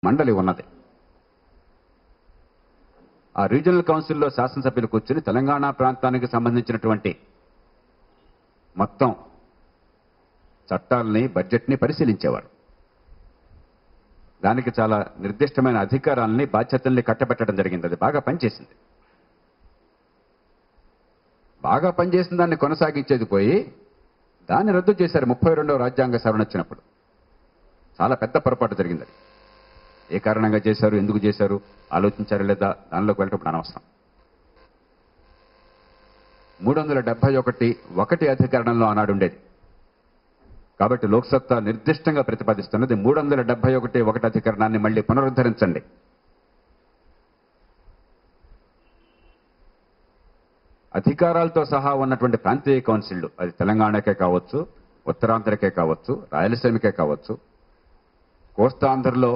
మండలి ఉన్నది. ఆ రీజనల్ కౌన్సిల్లో శాసనసభ్యులు కూర్చుని తెలంగాణ ప్రాంతానికి సంబంధించినటువంటి మొత్తం చట్టాలని, బడ్జెట్ని పరిశీలించేవారు. దానికి చాలా నిర్దిష్టమైన అధికారాలని, బాధ్యతల్ని కట్టబెట్టడం జరిగింది. అది బాగా పనిచేసింది. బాగా పనిచేసిన దాన్ని కొనసాగించేది పోయి దాన్ని రద్దు చేశారు 32వ రాజ్యాంగ సవరణ వచ్చినప్పుడు. చాలా పెద్ద పొరపాటు జరిగింది. అది ఏ కారణంగా చేశారు, ఎందుకు చేశారు, ఆలోచించారు లేదా, దానిలోకి వెళ్ళటప్పుడు అనవసరం. 371 అధికరణంలో ఆనాడు ఉండేది. కాబట్టి లోక్సత్తా నిర్దిష్టంగా ప్రతిపాదిస్తున్నది 371 అధికరణాన్ని మళ్ళీ పునరుద్ధరించండి. అధికారాలతో సహా ఉన్నటువంటి ప్రాంతీయ కౌన్సిళ్లు, అది తెలంగాణకే కావచ్చు, ఉత్తరాంధ్రకే కావచ్చు, రాయలసీమకే కావచ్చు, కోస్తాంధ్రలో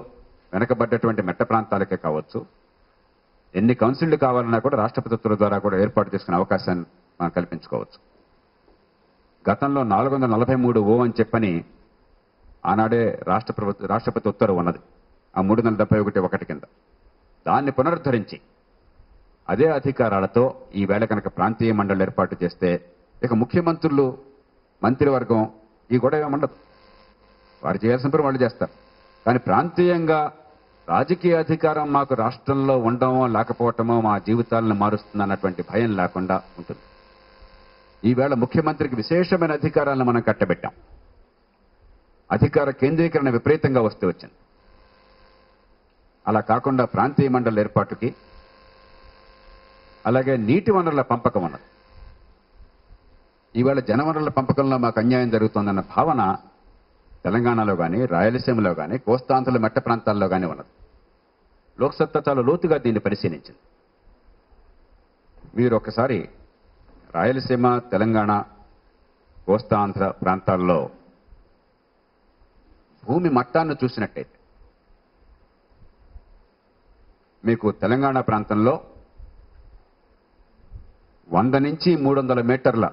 వెనకబడ్డటువంటి మెట్ట ప్రాంతాలకే కావచ్చు, ఎన్ని కౌన్సిళ్లు కావాలన్నా కూడా రాష్ట్రపతి ఉత్తర్వుల ద్వారా కూడా ఏర్పాటు చేసుకునే అవకాశాన్ని మనం కల్పించుకోవచ్చు. గతంలో 443 అని చెప్పని ఆనాడే రాష్ట్రపతి ఉత్తర్వు ఉన్నది, ఆ 371 కింద. దాన్ని పునరుద్ధరించి అదే అధికారాలతో ఈవేళ కనుక ప్రాంతీయ మండలి ఏర్పాటు చేస్తే ఇక ముఖ్యమంత్రులు, మంత్రివర్గం ఈ గొడవ ఏముండదు. వారు చేయాల్సిన పని వాళ్ళు చేస్తారు. కానీ ప్రాంతీయంగా రాజకీయ అధికారం మాకు రాష్ట్రంలో ఉండమో లేకపోవటమో మా జీవితాలను మారుస్తుందన్నటువంటి భయం లేకుండా ఉంటుంది. ఈవేళ ముఖ్యమంత్రికి విశేషమైన అధికారాలను మనం కట్టబెట్టాం. అధికార కేంద్రీకరణ విపరీతంగా వస్తే వచ్చింది. అలా కాకుండా ప్రాంతీయ మండలి ఏర్పాటుకి, అలాగే నీటి వనరుల పంపకం ఉన్నది. ఈవేళ జనవనరుల పంపకంలో మాకు అన్యాయం జరుగుతోందన్న భావన తెలంగాణలో కానీ, రాయలసీమలో కానీ, కోస్తాంధ్రల మెట్ట ప్రాంతాల్లో కానీ ఉన్నది. లోక్సత్తా చాలా లోతుగా దీన్ని పరిశీలించింది. మీరు ఒకసారి రాయలసీమ, తెలంగాణ, కోస్తాంధ్ర ప్రాంతాల్లో భూమి మట్టాన్ని చూసినట్టయితే మీకు తెలంగాణ ప్రాంతంలో 100 నుంచి 300 మీటర్ల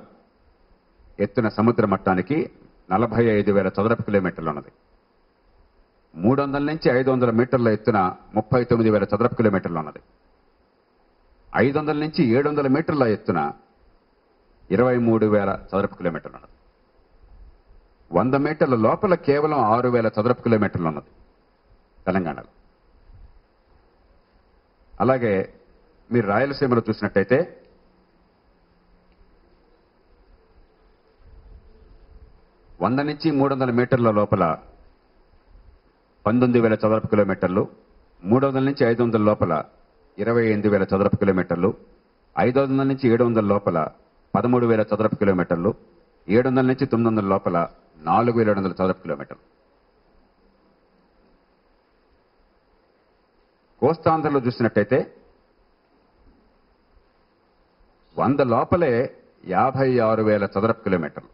ఎత్తున సముద్ర మట్టానికి 45,000 చదరపు కిలోమీటర్లు ఉన్నది. 300 నుంచి 500 మీటర్ల ఎత్తున 39,000 చదరపు కిలోమీటర్లు ఉన్నది. 500 నుంచి 700 మీటర్ల ఎత్తున 23,000 చదరపు కిలోమీటర్లు ఉన్నది. 100 మీటర్ల లోపల కేవలం 6,000 చదరపు కిలోమీటర్లు ఉన్నది తెలంగాణలో. అలాగే మీరు రాయలసీమలో చూసినట్టయితే 100 నుంచి 300 మీటర్ల లోపల 19,000 చదరపు కిలోమీటర్లు, 300 నుంచి 500 లోపల 28,000 చదరపు కిలోమీటర్లు, 500 నుంచి 700 లోపల 13,000 చదరపు కిలోమీటర్లు, 700 నుంచి 900 లోపల 4,700 చదరపు కిలోమీటర్లు. కోస్తాంధ్రలో చూసినట్టయితే 100 లోపలే 56,000 చదరపు కిలోమీటర్లు.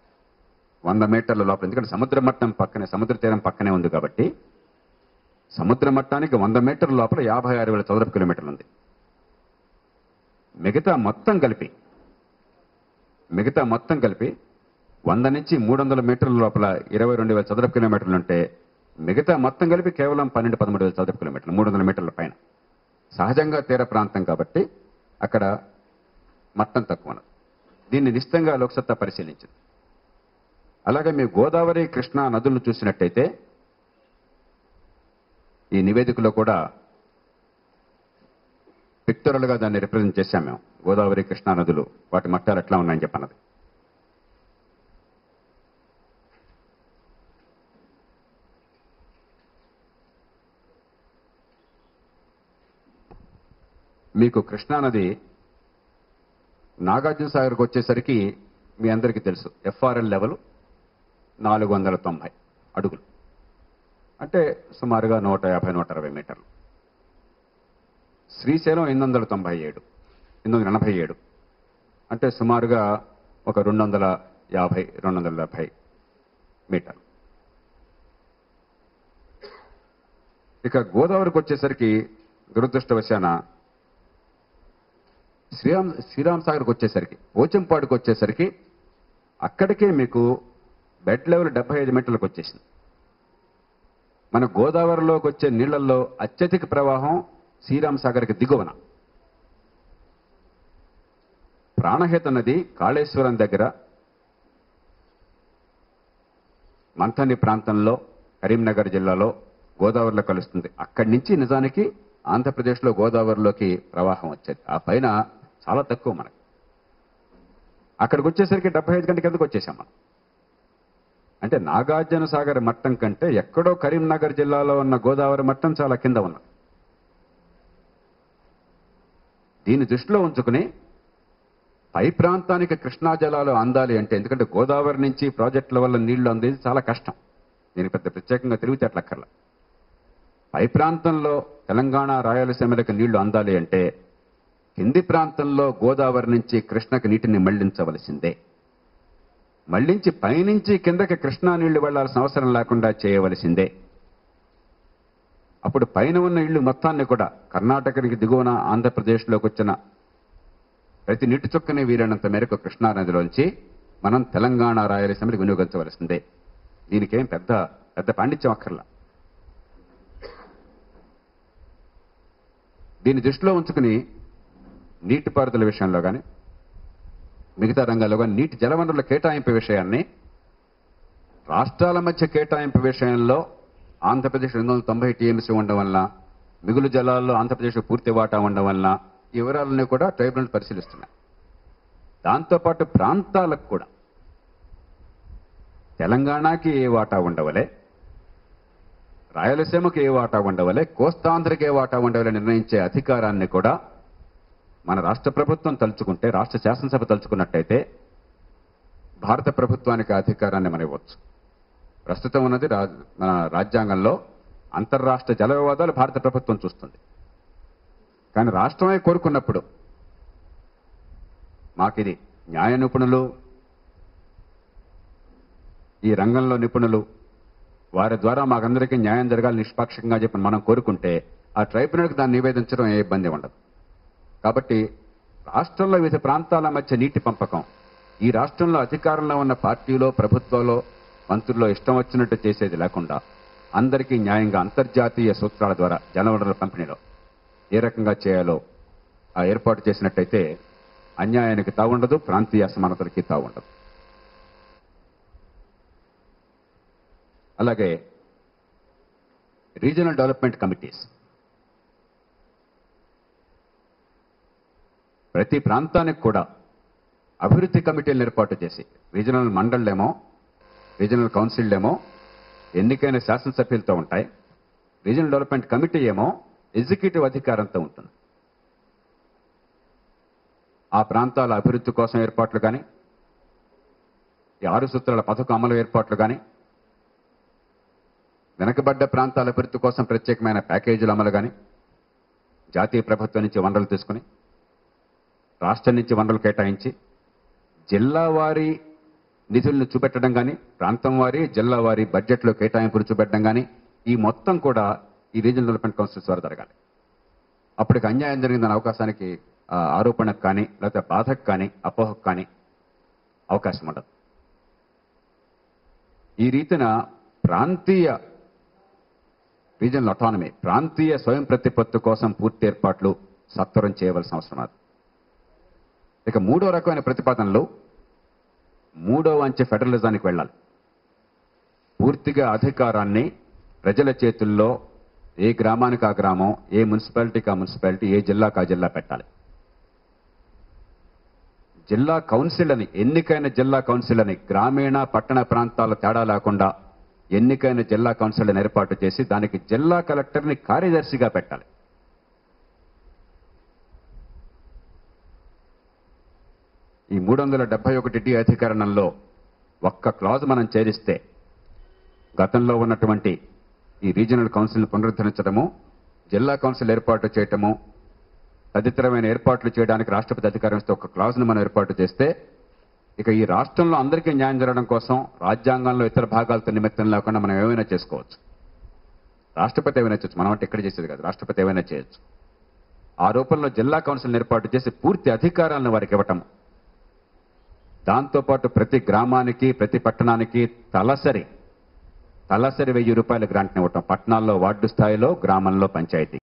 100 మీటర్ల లోపల, ఎందుకంటే సముద్ర మట్టం పక్కనే, సముద్ర తీరం పక్కనే ఉంది కాబట్టి సముద్ర మట్టానికి 100 మీటర్ల లోపల 56,000 చదరపు కిలోమీటర్లు ఉంది. మిగతా మొత్తం కలిపి 100 నుంచి 300 మీటర్ల లోపల 22,000 చదరపు కిలోమీటర్లు ఉంటే మిగతా మొత్తం కలిపి కేవలం 12-13,000 చదరపు కిలోమీటర్లు, 300 మీటర్ల పైన. సహజంగా తీర ప్రాంతం కాబట్టి అక్కడ మట్టం తక్కువ. దీన్ని నిశ్చితంగా లోక్సత్తా పరిశీలించింది. అలాగే మీ గోదావరి, కృష్ణా నదులను చూసినట్టయితే ఈ నివేదికలో కూడా పిక్చరల్గా దాన్ని రిప్రజెంట్ చేశాం మేము. గోదావరి, కృష్ణా నదులు వాటి మట్టాలు ఎట్లా ఉన్నాయని చెప్పన్నది. మీకు కృష్ణానది నాగార్జున సాగర్కి వచ్చేసరికి మీ అందరికీ తెలుసు, ఎఫ్ఆర్ఎల్ లెవెల్ 490 అడుగులు, అంటే సుమారుగా 150-160 మీటర్లు. శ్రీశైలం 897 అంటే సుమారుగా ఒక 250-270 మీటర్లు. ఇక గోదావరికి వచ్చేసరికి దురదృష్టవశాన శ్రీరామ్ సాగర్కి వచ్చేసరికి, పోచంపాడుకు వచ్చేసరికి అక్కడికే మీకు బెడ్ లెవెల్ 75 మీటర్లకు వచ్చేసింది. మన గోదావరిలోకి వచ్చే నీళ్లలో అత్యధిక ప్రవాహం శ్రీరామ్ సాగర్కి దిగువన. ప్రాణహిత నది కాళేశ్వరం దగ్గర మంథని ప్రాంతంలో కరీంనగర్ జిల్లాలో గోదావరిలో కలుస్తుంది. అక్కడి నుంచి నిజానికి ఆంధ్రప్రదేశ్లో గోదావరిలోకి ప్రవాహం వచ్చేది. ఆ పైన చాలా తక్కువ మనకి. అక్కడికి వచ్చేసరికి 75 గంటల కిందకు వచ్చేసాం మనం. అంటే నాగార్జున సాగర్ మట్టం కంటే ఎక్కడో కరీంనగర్ జిల్లాలో ఉన్న గోదావరి మట్టం చాలా కింద ఉన్నది. దీన్ని దృష్టిలో ఉంచుకుని పై ప్రాంతానికి కృష్ణా జలాలు అందాలి అంటే, ఎందుకంటే గోదావరి నుంచి ప్రాజెక్టుల వల్ల నీళ్లు అందేది చాలా కష్టం. దీనికి పెద్ద ప్రత్యేకంగా తిరుగుతేటలక్కర్లా. పై ప్రాంతంలో తెలంగాణ రాయలసీమలకు నీళ్లు అందాలి అంటే కింది ప్రాంతంలో గోదావరి నుంచి కృష్ణకి నీటిని మళ్లించవలసిందే. మళ్లించి పైనుంచి కిందకి కృష్ణా నీళ్లు వెళ్లాల్సిన అవసరం లేకుండా చేయవలసిందే. అప్పుడు పైన ఉన్న ఇళ్లు మొత్తాన్ని కూడా కర్ణాటకకి దిగువన ఆంధ్రప్రదేశ్లోకి వచ్చిన ప్రతి నీటి చుక్కని వీలైనంత మేరకు కృష్ణా నదిలోంచి మనం తెలంగాణ రాయలసీమకి వినియోగించవలసిందే. దీనికేం పెద్ద పెద్ద పాండిత్యం అక్కర్లా. దీన్ని దృష్టిలో ఉంచుకుని నీటిపారుదల విషయంలో కానీ మిగతా రంగాల్లో కానీ నీటి జలవనరుల కేటాయింపు విషయాన్ని రాష్ట్రాల మధ్య కేటాయింపు విషయంలో ఆంధ్రప్రదేశ్ 290 టీఎంసీ ఉండడం వల్ల, మిగులు జలాల్లో ఆంధ్రప్రదేశ్ పూర్తి వాటా ఉండడం వల్ల ఈ వివరాలన్నీ కూడా ట్రైబ్యునల్ పరిశీలిస్తున్నాయి. దాంతోపాటు ప్రాంతాలకు కూడా తెలంగాణకి ఏ వాటా ఉండవలే, రాయలసీమకు ఏ వాటా ఉండవలే, కోస్తాంధ్రకి ఏ వాటా ఉండవలే నిర్ణయించే అధికారాన్ని కూడా మన రాష్ట్ర ప్రభుత్వం తలుచుకుంటే, రాష్ట్ర శాసనసభ తలుచుకున్నట్టయితే భారత ప్రభుత్వానికి అధికారాన్ని మనం ఇవ్వచ్చు. ప్రస్తుతం ఉన్నది మన రాజ్యాంగంలో అంతర్రాష్ట్ర జల వివాదాలు భారత ప్రభుత్వం చూస్తుంది. కానీ రాష్ట్రమే కోరుకున్నప్పుడు మాకిది న్యాయ నిపుణులు, ఈ రంగంలో నిపుణులు, వారి ద్వారా మాకందరికీ న్యాయం జరగాలి నిష్పాక్షికంగా చెప్పి మనం కోరుకుంటే ఆ ట్రైబ్యునల్కి దాన్ని నివేదించడం ఏ ఇబ్బంది ఉండదు. కాబట్టి రాష్ట్రంలో వివిధ ప్రాంతాల మధ్య నీటి పంపకం ఈ రాష్ట్రంలో అధికారంలో ఉన్న పార్టీలో, ప్రభుత్వంలో, మంత్రుల్లో ఇష్టం వచ్చినట్టు చేసేది లేకుండా అందరికీ న్యాయంగా అంతర్జాతీయ సూత్రాల ద్వారా జలవనరుల పంపిణీలో ఏ రకంగా చేయాలో ఆ ఏర్పాటు చేసినట్టయితే అన్యాయానికి తావుండదు, ప్రాంతీయ అసమానతలకి తావుండదు. అలాగే రీజనల్ డెవలప్మెంట్ కమిటీస్ ప్రతి ప్రాంతానికి కూడా అభివృద్ధి కమిటీలను ఏర్పాటు చేసి, రీజనల్ మండళ్లేమో, రీజనల్ కౌన్సిల్లేమో ఎన్నికైన శాసనసభ్యులతో ఉంటాయి, రీజనల్ డెవలప్మెంట్ కమిటీ ఏమో ఎగ్జిక్యూటివ్ అధికారంతో ఉంటుంది. ఆ ప్రాంతాల అభివృద్ధి కోసం ఏర్పాట్లు కానీ, ఈ 6 సూత్రాల పథకం అమలు ఏర్పాట్లు కానీ, వెనకబడ్డ ప్రాంతాల అభివృద్ధి కోసం ప్రత్యేకమైన ప్యాకేజీల అమలు కానీ, జాతీయ ప్రభుత్వం నుంచి వనరులు తీసుకుని రాష్ట్రం నుంచి వనరులు కేటాయించి జిల్లా వారీ నిధులను చూపెట్టడం కానీ, ప్రాంతం వారీ జిల్లా వారీ బడ్జెట్లో కేటాయింపులు చూపెట్టడం కానీ, ఈ మొత్తం కూడా ఈ రీజనల్ డెవలప్మెంట్ కౌన్సిల్స్ ద్వారా జరగాలి. అప్పటికి అన్యాయం జరిగిందనే అవకాశానికి, ఆరోపణకు కానీ, లేకపోతే బాధకు కానీ, అపోహకు కానీ అవకాశం ఉండదు. ఈ రీతిన ప్రాంతీయ రీజనల్ అటానమీ, ప్రాంతీయ స్వయం ప్రతిపత్తి కోసం పూర్తి ఏర్పాట్లు సత్వరం చేయవలసిన అవసరం అది. ఇక 3వ రకమైన ప్రతిపాదనలు 3వ అంచె ఫెడరలిజానికి వెళ్ళాలి. పూర్తిగా అధికారాన్ని ప్రజల చేతుల్లో ఏ గ్రామానికి ఆ గ్రామం, ఏ మున్సిపాలిటీకి ఆ మున్సిపాలిటీ, ఏ జిల్లాకు ఆ జిల్లా పెట్టాలి. జిల్లా కౌన్సిల్ అని, ఎన్నికైన జిల్లా కౌన్సిల్ అని గ్రామీణ పట్టణ ప్రాంతాల తేడా లేకుండా ఎన్నికైన జిల్లా కౌన్సిల్ని ఏర్పాటు చేసి దానికి జిల్లా కలెక్టర్ని కార్యదర్శిగా పెట్టాలి. ఈ 371టి అధికరణంలో ఒక్క క్లాజ్ మనం చేరిస్తే గతంలో ఉన్నటువంటి ఈ రీజనల్ కౌన్సిల్ని పునరుద్ధరించడము, జిల్లా కౌన్సిల్ ఏర్పాటు చేయటము, తదితరమైన ఏర్పాట్లు చేయడానికి రాష్ట్రపతి అధికారం ఇస్తే ఒక క్లాజ్ను మనం ఏర్పాటు చేస్తే ఇక ఈ రాష్ట్రంలో అందరికీ న్యాయం జరగడం కోసం రాజ్యాంగంలో ఇతర భాగాలతో నిమిత్తం లేకుండా మనం ఏమైనా చేసుకోవచ్చు. రాష్ట్రపతి ఏమైనా చేయొచ్చు, మనం అంటే ఇక్కడ చేసేది కాదు, రాష్ట్రపతి ఏమైనా చేయొచ్చు. ఆ రూపంలో జిల్లా కౌన్సిల్ని ఏర్పాటు చేసి పూర్తి అధికారాలను వారికి ఇవ్వటం, దాంతోపాటు ప్రతి గ్రామానికి, ప్రతి పట్టణానికి తలసరి తలసరి 1000 రూపాయల గ్రాంట్ని ఇవ్వటం, పట్టణాల్లో వార్డు స్థాయిలో, గ్రామంలో పంచాయతీ.